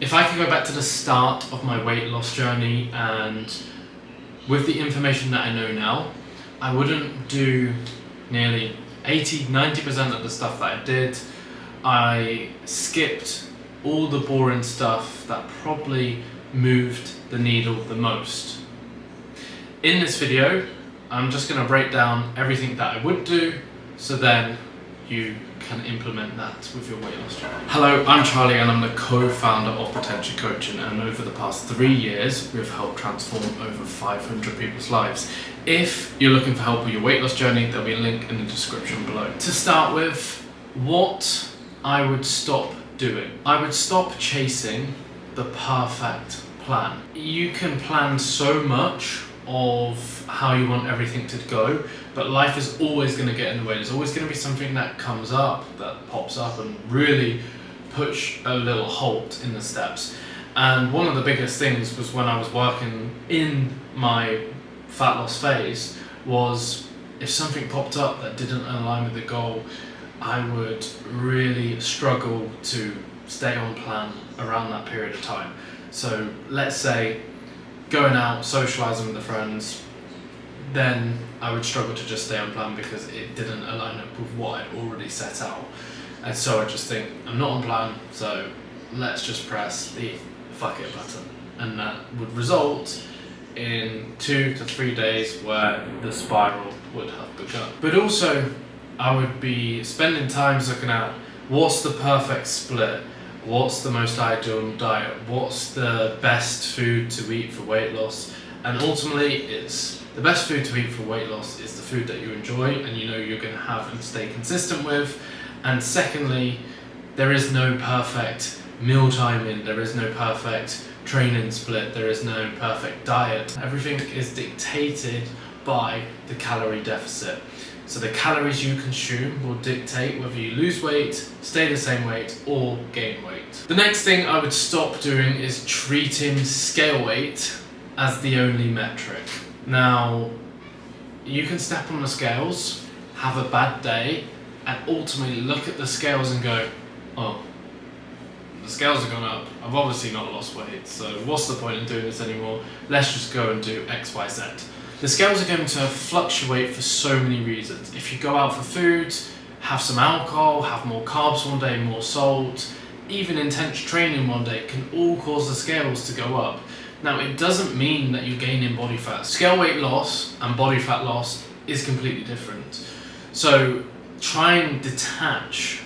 If I could go back to the start of my weight loss journey, and with the information that I know now, I wouldn't do nearly 80-90% of the stuff that I did. I skipped all the boring stuff that probably moved the needle the most. In this video, I'm just going to break down everything that I would do, so then you can implement that with your weight loss journey. Hello, I'm Charlie and I'm the co-founder of Potential Coaching, and over the past 3 years we've helped transform over 500 people's lives. If you're looking for help with your weight loss journey, there'll be a link in the description below. To start with, what I would stop doing. I would stop chasing the perfect plan. You can plan so much of how you want everything to go, but life is always going to get in the way. There's always going to be something that comes up, that pops up and really push a little halt in the steps. And one of the biggest things was when I was working in my fat loss phase, was if something popped up that didn't align with the goal, I would really struggle to stay on plan around that period of time. So let's say going out, socialising with the friends, then I would struggle to just stay on plan because it didn't align up with what I'd already set out. And so I just think, I'm not on plan, so let's just press the fuck it button. And that would result in 2 to 3 days where the spiral would have begun. But also, I would be spending time looking at what's the perfect split, what's the most ideal diet, what's the best food to eat for weight loss. And ultimately, it's the best food to eat for weight loss is the food that you enjoy and you know you're going to have and stay consistent with. And secondly, there is no perfect meal timing, there is no perfect training split, there is no perfect diet. Everything is dictated by the calorie deficit. So the calories you consume will dictate whether you lose weight, stay the same weight, or gain weight. The next thing I would stop doing is treating scale weight as the only metric. Now, you can step on the scales, have a bad day, and ultimately look at the scales and go, oh, the scales have gone up, I've obviously not lost weight, so what's the point in doing this anymore? Let's just go and do X, Y, Z. The scales are going to fluctuate for so many reasons. If you go out for food, have some alcohol, have more carbs one day, more salt, even intense training one day can all cause the scales to go up. Now, it doesn't mean that you're gaining body fat. Scale weight loss and body fat loss is completely different. So try and detach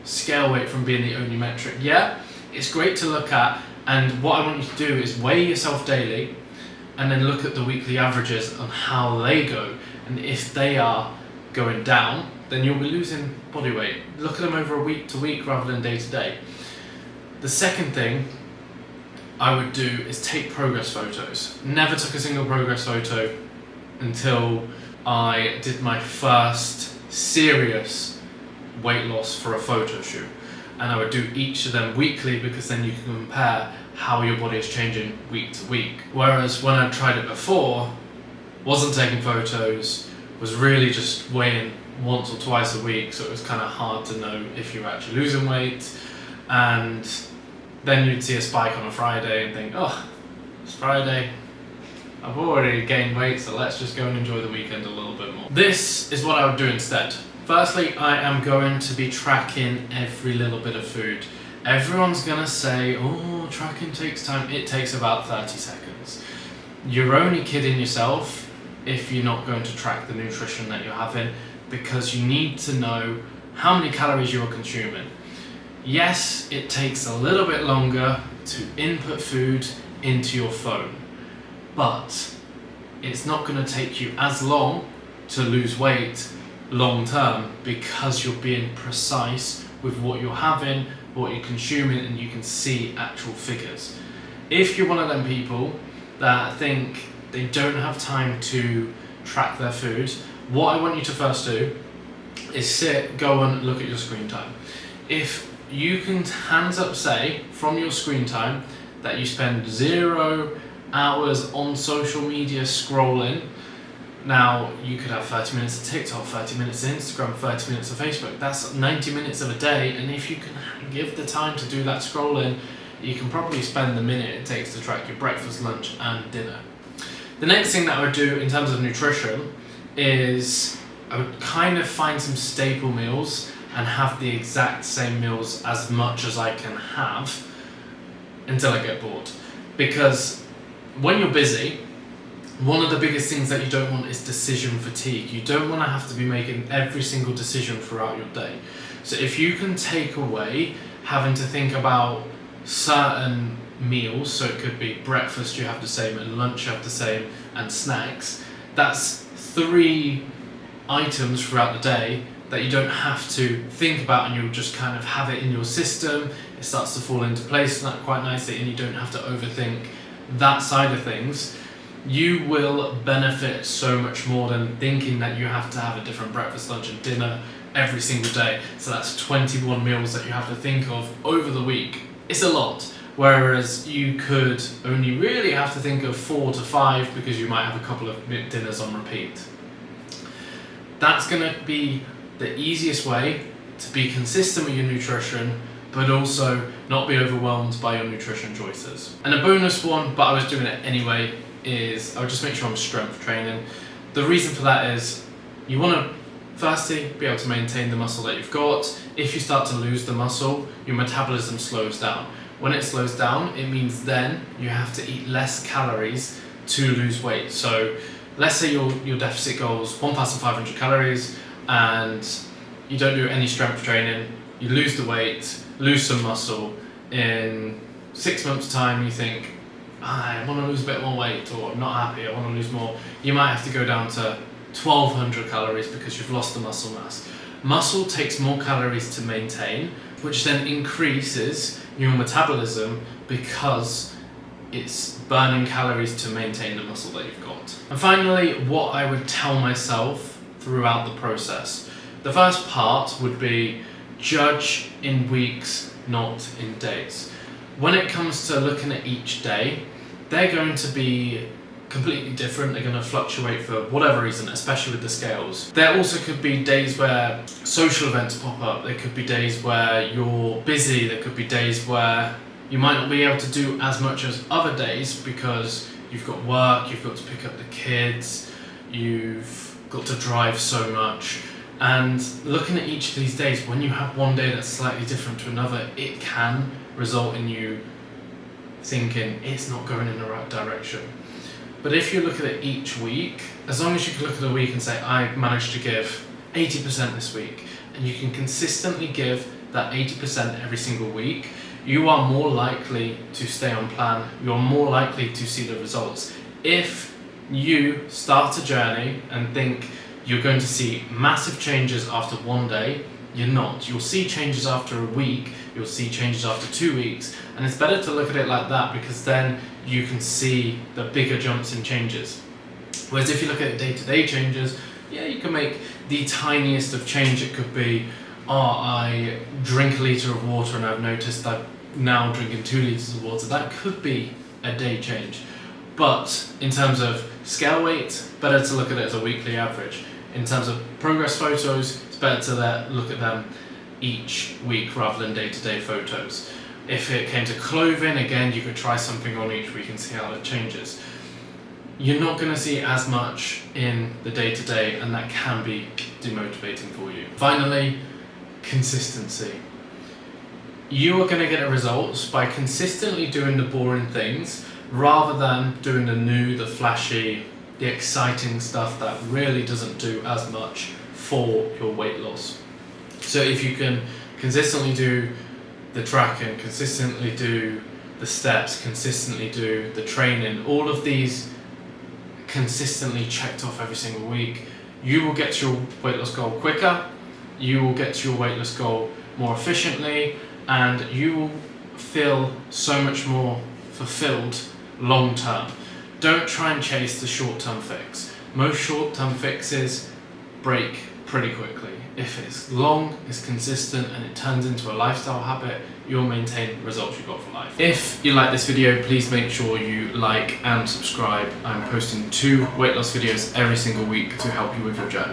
scale weight from being the only metric. Yeah, it's great to look at, and what I want you to do is weigh yourself daily and then look at the weekly averages on how they go. And if they are going down, then you'll be losing body weight. Look at them over a week to week rather than day to day. The second thing I would do is take progress photos. Never took a single progress photo until I did my first serious weight loss for a photo shoot. And I would do each of them weekly because then you can compare how your body is changing week to week. Whereas when I tried it before, wasn't taking photos, was really just weighing once or twice a week, so it was kind of hard to know if you were actually losing weight. And then you'd see a spike on a Friday and think, oh, it's Friday, I've already gained weight, so let's just go and enjoy the weekend a little bit more. This is what I would do instead. Firstly, I am going to be tracking every little bit of food. Everyone's gonna say, oh, tracking takes time. It takes about 30 seconds. You're only kidding yourself if you're not going to track the nutrition that you're having, because you need to know how many calories you're consuming. Yes, it takes a little bit longer to input food into your phone, but it's not going to take you as long to lose weight long term because you're being precise with what you're having, what you're consuming, and you can see actual figures. If you're one of them people that think they don't have time to track their food, what I want you to first do is go and look at your screen time. If you can hands up say from your screen time that you spend 0 hours on social media scrolling. Now, you could have 30 minutes of TikTok, 30 minutes of Instagram, 30 minutes of Facebook. That's 90 minutes of a day, and if you can give the time to do that scrolling, you can probably spend the minute it takes to track your breakfast, lunch and dinner. The next thing that I would do in terms of nutrition is I would kind of find some staple meals and have the exact same meals as much as I can have until I get bored. Because when you're busy, one of the biggest things that you don't want is decision fatigue. You don't want to have to be making every single decision throughout your day. So if you can take away having to think about certain meals, so it could be breakfast you have the same and lunch you have the same and snacks, that's 3 items throughout the day that you don't have to think about, and you'll just kind of have it in your system. It starts to fall into place quite nicely and you don't have to overthink that side of things. You will benefit so much more than thinking that you have to have a different breakfast, lunch and dinner every single day. So that's 21 meals that you have to think of over the week. It's a lot. Whereas you could only really have to think of 4 to 5 because you might have a couple of dinners on repeat. That's going to be the easiest way to be consistent with your nutrition, but also not be overwhelmed by your nutrition choices. And a bonus one, but I was doing it anyway, is I would just make sure I'm strength training. The reason for that is you want to firstly be able to maintain the muscle that you've got. If you start to lose the muscle, your metabolism slows down. When it slows down, it means then you have to eat less calories to lose weight. So let's say your deficit goal is 1,500 calories and you don't do any strength training, you lose the weight, lose some muscle. In 6 months' time, you think, I want to lose a bit more weight, or I'm not happy, I want to lose more. You might have to go down to 1,200 calories because you've lost the muscle mass. Muscle takes more calories to maintain, which then increases your metabolism because it's burning calories to maintain the muscle that you've got. And finally, what I would tell myself throughout the process. The first part would be judge in weeks, not in days. When it comes to looking at each day, they're going to be completely different. They're going to fluctuate for whatever reason, especially with the scales. There also could be days where social events pop up. There could be days where you're busy. There could be days where you might not be able to do as much as other days because you've got work, you've got to pick up the kids, you've got to drive so much. And looking at each of these days, when you have one day that's slightly different to another, it can result in you thinking it's not going in the right direction. But if you look at it each week, as long as you can look at a week and say, I managed to give 80% this week, and you can consistently give that 80% every single week, you are more likely to stay on plan, you're more likely to see the results. If you start a journey and think you're going to see massive changes after one day, you're not. You'll see changes after a week, you'll see changes after 2 weeks, and it's better to look at it like that because then you can see the bigger jumps in changes. Whereas if you look at day-to-day changes, yeah, you can make the tiniest of change. It could be, I drink a litre of water and I've noticed I'm now drinking 2 litres of water. That could be a day change. But in terms of scale weight, better to look at it as a weekly average. In terms of progress photos, it's better to look at them each week rather than day-to-day photos. If it came to clothing, again, you could try something on each week and see how it changes. You're not going to see as much in the day-to-day, and that can be demotivating for you. Finally, consistency. You are going to get results by consistently doing the boring things rather than doing the new, the flashy, the exciting stuff that really doesn't do as much for your weight loss. So if you can consistently do the tracking, consistently do the steps, consistently do the training, all of these consistently checked off every single week, you will get to your weight loss goal quicker, you will get to your weight loss goal more efficiently, and you will feel so much more fulfilled long term. Don't try and chase the short-term fix. Most short-term fixes break pretty quickly. If it's long, it's consistent, and it turns into a lifestyle habit, you'll maintain the results you've got for life. If you like this video, please make sure you like and subscribe. I'm posting 2 weight loss videos every single week to help you with your journey.